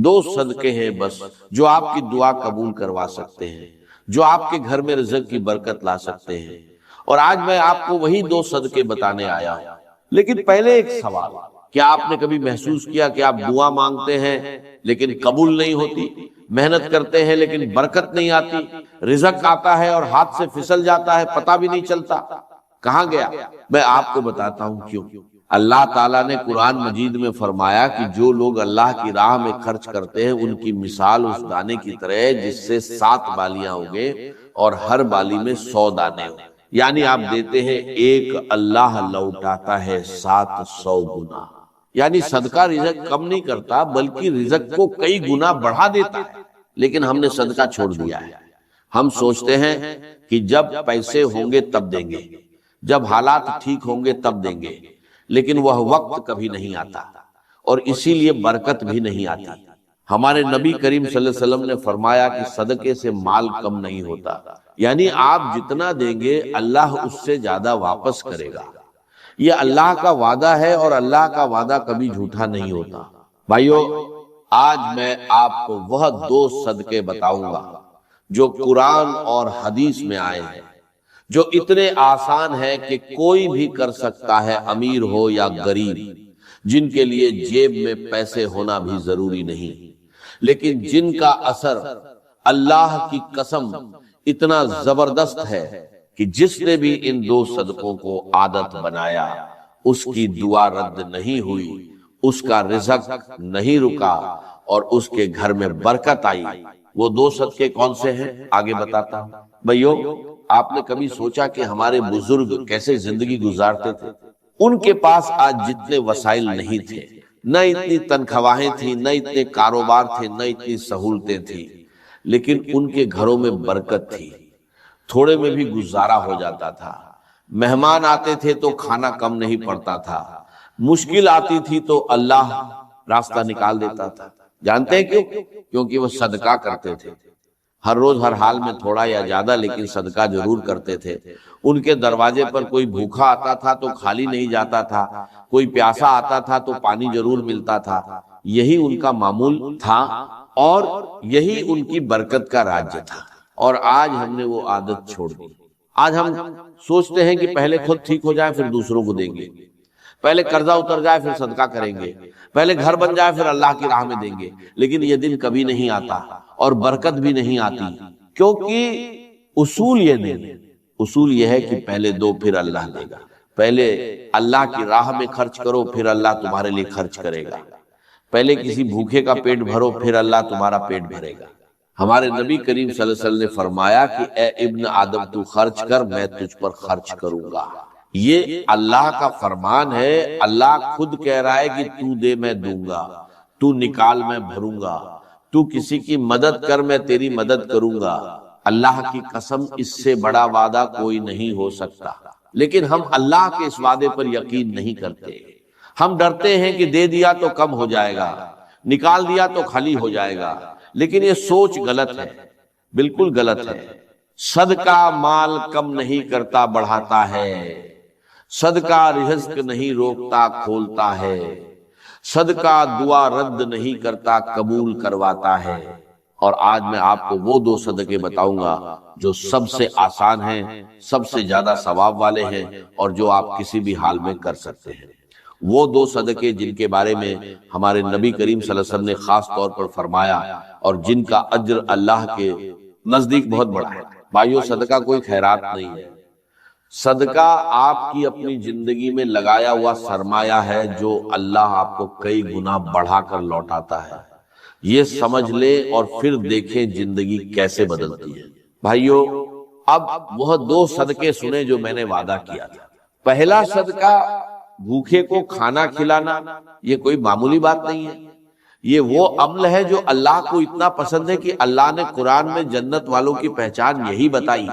دو صدقے ہیں بس جو آپ کی دعا قبول کروا سکتے ہیں، جو آپ کے گھر میں رزق کی برکت لا سکتے ہیں، اور آج میں آپ کو وہی دو صدقے بتانے آیا ہوں۔ لیکن پہلے ایک سوال، کیا آپ نے کبھی محسوس کیا کہ آپ دعا مانگتے ہیں لیکن قبول نہیں ہوتی، محنت کرتے ہیں لیکن برکت نہیں آتی، رزق آتا ہے اور ہاتھ سے پھسل جاتا ہے، پتہ بھی نہیں چلتا کہاں گیا؟ میں آپ کو بتاتا ہوں کیوں۔ اللہ تعالیٰ نے قرآن مجید میں فرمایا کہ جو لوگ اللہ کی راہ میں خرچ کرتے ہیں ان کی مثال اس دانے کی طرح ہے جس سے 7 بالیاں ہوگے اور ہر بالی میں 100 دانے ہوں، یعنی آپ دیتے ہیں ایک، اللہ لوٹاتا ہے 700 گنا۔ یعنی صدقہ رزق کم نہیں کرتا بلکہ رزق کو کئی گنا بڑھا دیتا ہے، لیکن ہم نے صدقہ چھوڑ دیا ہے۔ ہم سوچتے ہیں کہ جب پیسے ہوں گے تب دیں گے، جب حالات ٹھیک ہوں گے تب دیں گے، لیکن وہ وقت کبھی نہیں آتا اور اسی لیے برکت بھی نہیں آتی۔ ہمارے نبی کریم صلی اللہ علیہ وسلم نے فرمایا کہ صدقے سے مال کم نہیں ہوتا، یعنی آپ جتنا دیں گے اللہ اس سے زیادہ واپس کرے گا۔ یہ اللہ کا وعدہ ہے اور اللہ کا وعدہ کبھی جھوٹا نہیں ہوتا۔ بھائیو، آج میں آپ کو وہ 2 صدقے بتاؤں گا جو قرآن اور حدیث میں آئے ہیں، جو اتنے آسان ہے کہ کوئی بھی کر سکتا ہے، امیر ہو یا غریب، جن کے لیے جیب میں پیسے ہونا بھی ضروری نہیں، لیکن جن کا اثر اللہ کی قسم اتنا زبردست ہے کہ جس نے بھی ان 2 صدقوں کو عادت بنایا اس کی دعا رد نہیں ہوئی، اس کا رزق نہیں رکا اور اس کے گھر میں برکت آئی۔ وہ 2 صدقے کون سے ہیں آگے بتاتا ہوں۔ بھائیو، آپ نے کبھی سوچا کہ ہمارے بزرگ کیسے زندگی گزارتے تھے؟ ان کے پاس آج جتنے وسائل نہیں تھے، نہ اتنی تنخواہیں تھیں، نہ اتنے کاروبار تھے، نہ اتنی سہولتیں تھیں، لیکن ان کے گھروں میں برکت تھی، تھوڑے میں بھی گزارا ہو جاتا تھا۔ مہمان آتے تھے تو کھانا کم نہیں پڑتا تھا، مشکل آتی تھی تو اللہ راستہ نکال دیتا تھا۔ جانتے ہیں کیوں؟ کیونکہ وہ صدقہ کرتے تھے، ہر روز ہر حال میں تھوڑا یا زیادہ لیکن صدقہ ضرور کرتے تھے۔ ان کے دروازے پر کوئی بھوکا آتا تھا تو خالی نہیں جاتا تھا، کوئی پیاسا آتا تھا تو پانی ضرور ملتا تھا۔ یہی ان کا معمول تھا اور یہی ان کی برکت کا راج تھا، اور آج ہم نے وہ عادت چھوڑ دی۔ آج ہم سوچتے ہیں کہ پہلے خود ٹھیک ہو جائے پھر دوسروں کو دیں گے، پہلے قرضہ اتر جائے پھر صدقہ کریں گے، پہلے گھر بن جائے پھر اللہ کی راہ میں دیں گے، لیکن یہ دن کبھی نہیں آتا اور برکت بھی نہیں آتی، کیونکہ اصول یہ نہیں، اصول یہ ہے کہ پہلے دو پھر اللہ دے گا۔ پہلے اللہ کی راہ میں خرچ کرو پھر اللہ تمہارے لیے خرچ کرے گا، پہلے کسی بھوکے کا پیٹ بھرو پھر اللہ تمہارا پیٹ بھرے گا۔ ہمارے نبی کریم صلی اللہ علیہ وسلم نے فرمایا کہ اے ابن آدم تو خرچ کر، میں تجھ پر خرچ کروں گا۔ یہ اللہ کا فرمان ہے، اللہ خود کہہ رہا ہے کہ تو دے میں دوں گا، تو نکال میں بھروں گا، تو کسی کی مدد کر میں تیری مدد کروں گا۔ اللہ کی قسم اس سے بڑا وعدہ کوئی نہیں ہو سکتا، لیکن ہم اللہ کے اس وعدے پر یقین نہیں کرتے۔ ہم ڈرتے ہیں کہ دے دیا تو کم ہو جائے گا، نکال دیا تو خالی ہو جائے گا، لیکن یہ سوچ غلط ہے، بالکل غلط ہے۔ صدقہ مال کم نہیں کرتا، بڑھاتا ہے۔ صدقہ رزق نہیں روکتا، کھولتا ہے۔ صدقہ دعا رد نہیں کرتا، قبول کرواتا ہے۔ اور آج میں آپ کو وہ دو صدقے بتاؤں گا جو سب سے آسان ہیں، سب سے زیادہ ثواب والے ہیں، اور جو آپ کسی بھی حال میں کر سکتے ہیں۔ وہ دو صدقے جن کے بارے میں ہمارے نبی کریم صلی اللہ علیہ وسلم نے خاص طور پر فرمایا اور جن کا اجر اللہ کے نزدیک بہت بڑا ہے۔ بھائیو، صدقہ کوئی خیرات نہیں ہے، صدقہ آپ کی اپنی زندگی میں لگایا ہوا سرمایہ ہے جو اللہ آپ کو کئی گنا بڑھا کر لوٹاتا ہے۔ یہ سمجھ لیں اور پھر دیکھیں زندگی کیسے بدلتی ہے۔ بھائیو، اب وہ دو صدقے سنیں جو میں نے وعدہ کیا تھا۔ پہلا صدقہ بھوکے کو کھانا کھلانا، یہ کوئی معمولی بات نہیں ہے، یہ وہ عمل ہے جو اللہ کو اتنا پسند ہے کہ اللہ نے قرآن میں جنت والوں کی پہچان یہی بتائی۔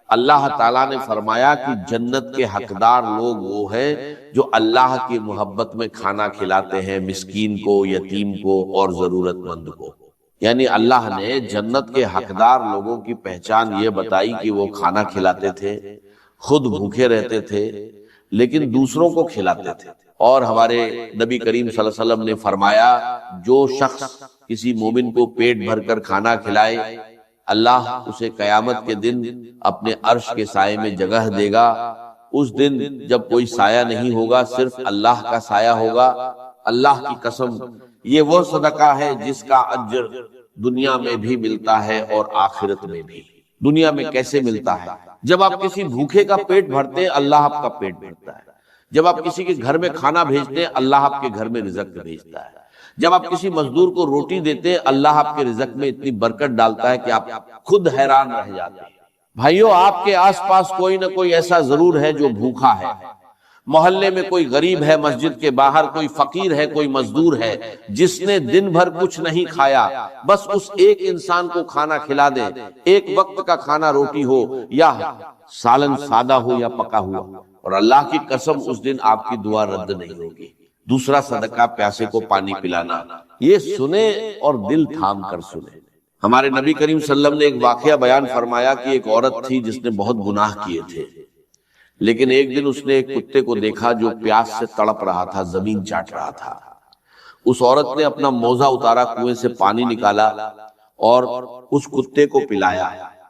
اللہ تعالیٰ نے فرمایا کہ جنت کے حقدار لوگ وہ ہیں جو اللہ کی محبت میں کھانا کھلاتے ہیں، مسکین کو، یتیم کو اور ضرورت مند کو۔ یعنی اللہ نے جنت کے حقدار لوگوں کی پہچان یہ بتائی کہ وہ کھانا کھلاتے تھے، خود بھوکے رہتے تھے لیکن دوسروں کو کھلاتے تھے۔ اور ہمارے نبی کریم صلی اللہ علیہ وسلم نے فرمایا جو شخص کسی مومن کو پیٹ بھر کر کھانا کھلائے اللہ اسے قیامت کے دن اپنے عرش کے سائے میں جگہ دے گا۔ اس دن جب کوئی سایہ نہیں ہوگا، صرف اللہ کا سایہ ہوگا۔ اللہ کی قسم یہ وہ صدقہ ہے جس کا اجر دنیا میں بھی ملتا ہے اور آخرت میں بھی۔ دنیا میں کیسے ملتا ہے؟ جب آپ کسی بھوکے کا پیٹ بھرتے ہیں اللہ آپ کا پیٹ بھرتا ہے۔ جب آپ کسی کے گھر میں کھانا بھیجتے ہیں اللہ آپ کے گھر میں رزق بھیجتا ہے۔ جب آپ کسی مزدور کو روٹی دیتے ہیں اللہ آپ کے رزق میں اتنی برکت ڈالتا ہے کہ آپ خود حیران رہ جاتے ہیں۔ بھائیو، آپ کے آس پاس کوئی نہ کوئی ایسا ضرور ہے جو بھوکا ہے۔ محلے میں کوئی غریب ہے، مسجد کے باہر کوئی فقیر ہے، کوئی مزدور ہے جس نے دن بھر کچھ نہیں کھایا۔ بس اس ایک انسان کو کھانا کھلا دے، ایک وقت کا کھانا روٹی ہو یا سالن سادہ ہو یا پکا ہوا، اور اللہ کی قسم اس دن آپ کی دعا رد نہیں ہوگی۔ دوسرا صدقہ پیاسے کو پانی پلانا، یہ سنیں اور دل تھام کر سنیں۔ ہمارے نبی کریم صلی اللہ علیہ وسلم نے ایک واقعہ بیان فرمایا کہ ایک عورت تھی جس نے بہت گناہ کیے تھے، لیکن ایک دن اس نے ایک کتے کو دیکھا جو پیاس سے تڑپ رہا تھا، زمین چاٹ رہا تھا۔ اس عورت نے اپنا موزہ اتارا، کنویں سے پانی نکالا اور اس کتے کو پلایا۔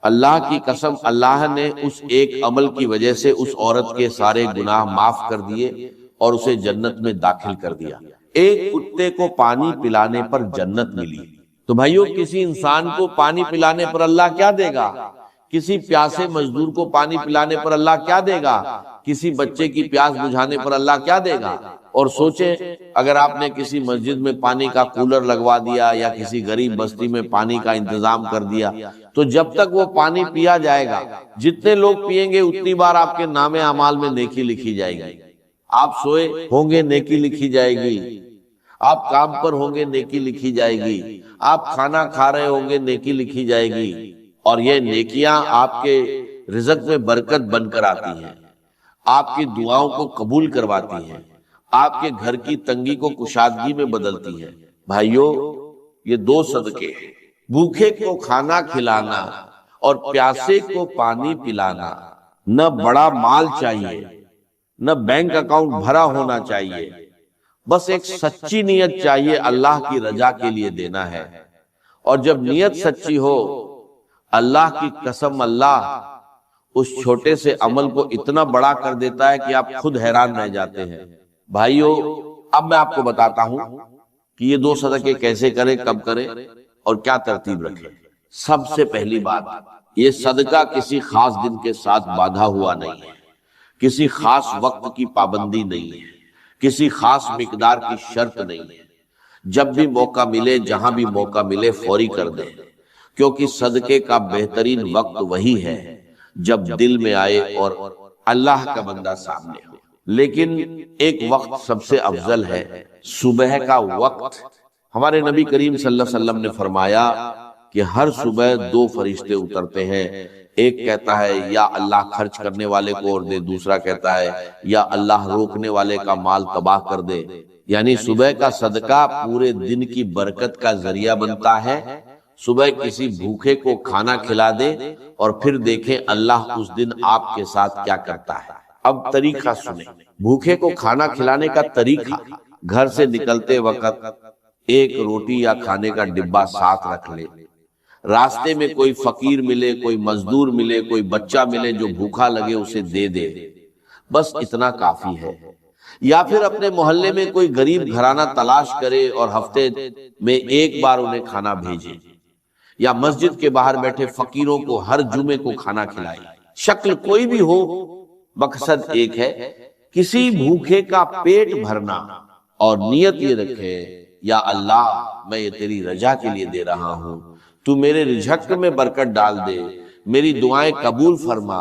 اللہ کی قسم اللہ نے اس ایک عمل کی وجہ سے اس عورت کے سارے گناہ معاف کر دیے اور اسے جنت میں داخل کر دیا۔ ایک کتے کو پانی پلانے پر جنت ملی۔ تو بھائیو، کسی انسان کو پانی پلانے پر اللہ کیا دے گا؟ کسی پیاسے مزدور کو پانی پلانے پر اللہ کیا دے گا؟ کسی بچے کی پیاس بجھانے پر اللہ کیا دے گا؟ اور سوچیں اگر آپ نے کسی مسجد میں پانی کا کولر لگوا دیا یا کسی غریب بستی میں پانی کا انتظام کر دیا، تو جب تک وہ پانی پیا جائے گا، جتنے لوگ پیئیں گے اتنی بار آپ کے نام اعمال میں نیکی لکھی جائے گی۔ آپ سوئے ہوں گے نیکی لکھی جائے گی، آپ کام پر ہوں گے نیکی لکھی جائے گی، آپ کھانا کھا رہے ہوں گے نیکی لکھی جائے گی، اور یہ نیکیاں آپ کے رزق میں برکت بن کر آتی ہیں، آپ کی دعاؤں کو قبول کرواتی ہیں، آپ کے گھر کی تنگی کو کشادگی میں بدلتی ہیں۔ بھائیو، یہ دو صدقے ہیں، بھوکے کو کھانا کھلانا اور پیاسے کو پانی پلانا۔ نہ بڑا مال چاہیے، نہ بینک اکاؤنٹ بھرا ہونا چاہیے، بس ایک سچی نیت چاہیے، اللہ کی رضا کے لیے دینا ہے۔ اور جب نیت سچی ہو، اللہ کی قسم اللہ اس چھوٹے سے عمل کو اتنا بڑا کر دیتا ہے کہ آپ خود حیران رہ جاتے ہیں۔ بھائیو، اب میں آپ کو بتاتا ہوں کہ یہ دو صدقے کیسے کریں، کب کریں اور کیا ترتیب رکھیں۔ سب سے پہلی بات، یہ صدقہ کسی خاص دن کے ساتھ باندھا ہوا نہیں ہے، کسی خاص وقت کی پابندی نہیں ہے، کسی خاص مقدار کی شرط نہیں ہے۔ جب بھی موقع ملے، جہاں بھی موقع ملے، فوری کر دیں، کیونکہ صدقے کا بہترین وقت وہی ہے جب دل میں آئے اور اللہ کا بندہ سامنے ہو۔ لیکن ایک وقت سب سے افضل ہے، صبح کا وقت۔ ہمارے نبی کریم صلی اللہ علیہ وسلم نے فرمایا کہ ہر صبح دو فرشتے اترتے ہیں، ایک کہتا ہے یا اللہ خرچ کرنے والے کو اور دے، دوسرا کہتا ہے یا اللہ روکنے والے کا مال تباہ کر دے۔ یعنی صبح کا صدقہ پورے دن کی برکت کا ذریعہ بنتا ہے۔ صبح کسی بھوکے کو کھانا کھلا دے اور پھر دیکھیں اللہ اس دن آپ کے ساتھ کیا کرتا ہے۔ اب طریقہ سنیں، بھوکے کو کھانا کھلانے کا طریقہ، گھر سے نکلتے وقت ایک روٹی یا کھانے کا ڈبہ ساتھ رکھ لے۔ راستے میں کوئی فقیر ملے، کوئی مزدور ملے، کوئی بچہ ملے جو بھوکا لگے، اسے دے دے، بس اتنا کافی ہے۔ یا پھر اپنے محلے میں کوئی غریب گھرانہ تلاش کرے اور ہفتے میں ایک بار انہیں کھانا بھیجے، یا مسجد کے باہر بیٹھے فقیروں کو ہر جمعے کو کھانا کھلائے۔ شکل کوئی بھی ہو، مقصد ایک ہے، کسی بھوکے کا پیٹ بھرنا، اور نیت یہ رکھے یا اللہ میں یہ تیری رضا کے لیے دے رہا ہوں، تو میرے رزق میں برکت ڈال دے، میری دعائیں قبول فرما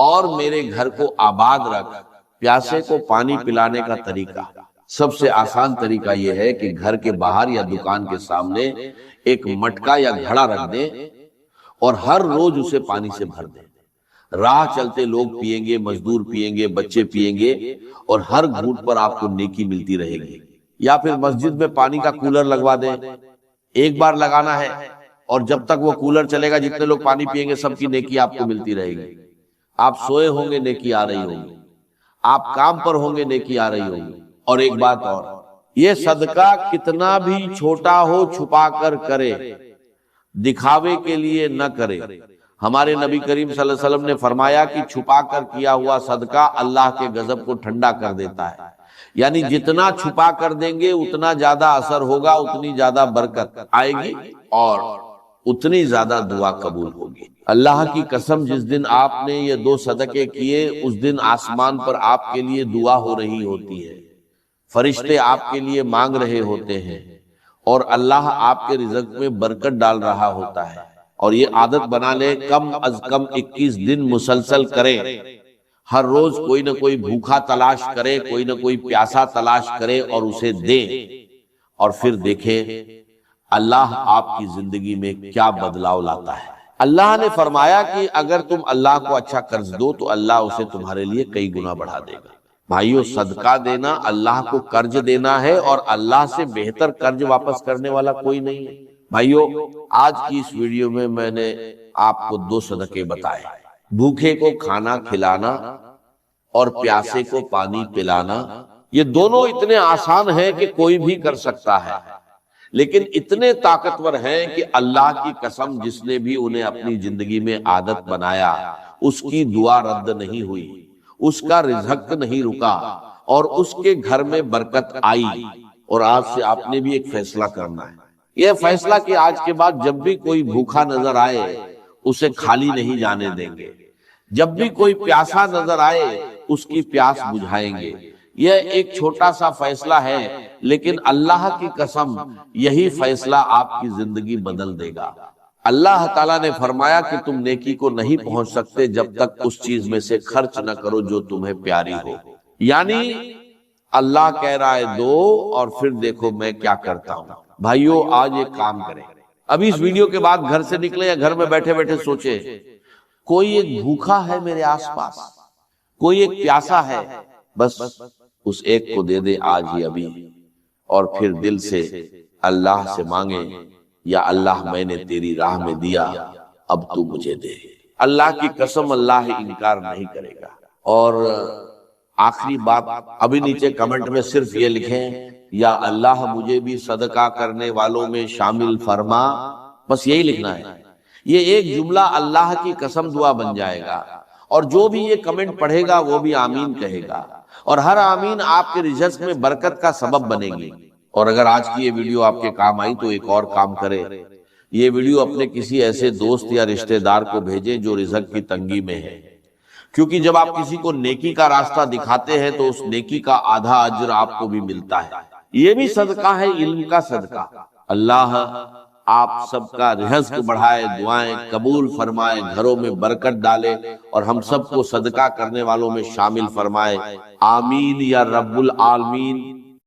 اور میرے گھر کو آباد رکھ۔ پیاسے کو پانی پلانے کا طریقہ، سب سے آسان طریقہ یہ ہے کہ گھر کے باہر یا دکان کے سامنے ایک مٹکا یا گھڑا رکھ دیں اور ہر روز اسے پانی سے بھر دیں۔ راہ چلتے لوگ پیئیں گے، مزدور پیئیں گے، بچے پیئیں گے، اور ہر گھونٹ پر آپ کو نیکی ملتی رہے گی۔ یا پھر مسجد میں پانی کا کولر لگوا دیں، ایک بار لگانا ہے اور جب تک وہ کولر چلے گا جتنے لوگ پانی پیئیں گے سب کی نیکی آپ کو ملتی رہے گی۔ آپ سوئے ہوں گے نیکی آ رہی ہوگی، آپ کام پر ہوں گے نیکی آ رہی ہوگی، اور ایک بات اور، یہ صدقہ کتنا بھی چھوٹا ہو چھپا کر کرے، دکھاوے کے لیے نہ کرے۔ ہمارے نبی کریم صلی اللہ علیہ وسلم نے فرمایا کہ چھپا کر کیا ہوا صدقہ اللہ کے غضب کو ٹھنڈا کر دیتا ہے، یعنی جتنا چھپا کر دیں گے اتنا زیادہ اثر ہوگا، اتنی زیادہ برکت آئے گی اور اتنی زیادہ دعا قبول ہوگی۔ اللہ کی قسم جس دن آپ نے یہ 2 صدقے کیے اس دن آسمان پر آپ کے لیے دعا ہو رہی ہوتی ہے، فرشتے آپ کے لیے مانگ رہے ہوتے ہیں، اور اللہ آپ کے رزق میں برکت ڈال رہا ہوتا ہے۔ اور یہ عادت بنا لے، کم از کم 21 دن مسلسل کرے، ہر روز کوئی نہ کوئی بھوکا تلاش کرے، کوئی نہ کوئی پیاسا تلاش کرے اور اسے دے، اور پھر دیکھیں اللہ آپ کی زندگی میں کیا بدلاؤ لاتا ہے۔ اللہ نے فرمایا کہ اگر تم اللہ کو اچھا قرض دو تو اللہ اسے تمہارے لیے کئی گنا بڑھا دے گا۔ بھائیو، صدقہ دینا اللہ کو قرض دینا ہے، اور اللہ سے بہتر قرض واپس کرنے والا کوئی نہیں ہے۔ بھائیو، آج کی اس ویڈیو میں میں نے آپ کو 2 صدقے بتائے، بھوکے کو کھانا کھلانا اور پیاسے کو پانی پلانا۔ یہ دونوں اتنے آسان ہیں کہ کوئی بھی کر سکتا ہے، لیکن اتنے طاقتور ہیں کہ اللہ کی قسم جس نے بھی انہیں اپنی زندگی میں عادت بنایا اس کی دعا رد نہیں ہوئی، اس کا رزق نہیں رکا، اور اس کے گھر میں برکت آئی۔ اور آج سے آپ نے بھی ایک فیصلہ کرنا ہے، یہ فیصلہ کہ آج کے بعد جب بھی کوئی بھوکا نظر آئے اسے خالی نہیں جانے دیں گے، جب بھی کوئی پیاسا نظر آئے اس کی پیاس بجھائیں گے۔ یہ ایک چھوٹا سا فیصلہ ہے، لیکن اللہ کی قسم یہی فیصلہ آپ کی زندگی بدل دے گا۔ اللہ تعالیٰ نے فرمایا کہ تم نیکی کو نہیں پہنچ سکتے جب تک اس چیز میں سے خرچ نہ کرو جو تمہیں پیاری ہو، یعنی اللہ کہہ رہا ہے دو اور پھر دیکھو میں کیا کرتا ہوں۔ بھائیو، آج ایک کام کریں، ابھی اس ویڈیو کے بعد گھر سے نکلے یا گھر میں بیٹھے بیٹھے سوچے کوئی ایک بھوکا ہے میرے آس پاس، کوئی ایک پیاسا ہے، بس اس ایک کو دے دے آج ہی ابھی، اور پھر دل سے اللہ سے مانگے، یا اللہ میں نے تیری راہ میں دیا، اب تو مجھے دے۔ اللہ کی قسم اللہ انکار نہیں کرے گا۔ اور آخری بات، ابھی نیچے کمنٹ میں صرف یہ لکھیں، یا اللہ مجھے بھی صدقہ کرنے والوں میں شامل فرما، بس یہی لکھنا ہے۔ یہ ایک جملہ اللہ کی قسم دعا بن جائے گا، اور جو بھی یہ کمنٹ پڑھے گا وہ بھی آمین کہے گا، اور ہر آمین آپ کے رزق میں برکت کا سبب بنے گی۔ اور اگر آج کی یہ ویڈیو آپ کے کام آئی تو ایک اور کام کرے، یہ ویڈیو اپنے کسی ایسے دوست یا رشتہ دار کو بھیجیں جو رزق کی تنگی میں ہے، کیونکہ جب آپ کسی کو نیکی کا راستہ دکھاتے ہیں تو اس نیکی کا آدھا اجر آپ کو بھی ملتا ہے۔ یہ بھی صدقہ ہے، علم کا صدقہ۔ اللہ آپ سب کا رزق بڑھائے، دعائیں قبول فرمائے، گھروں میں برکت ڈالے، اور ہم سب کو صدقہ کرنے والوں میں شامل فرمائے۔ آمین یا رب العالمین۔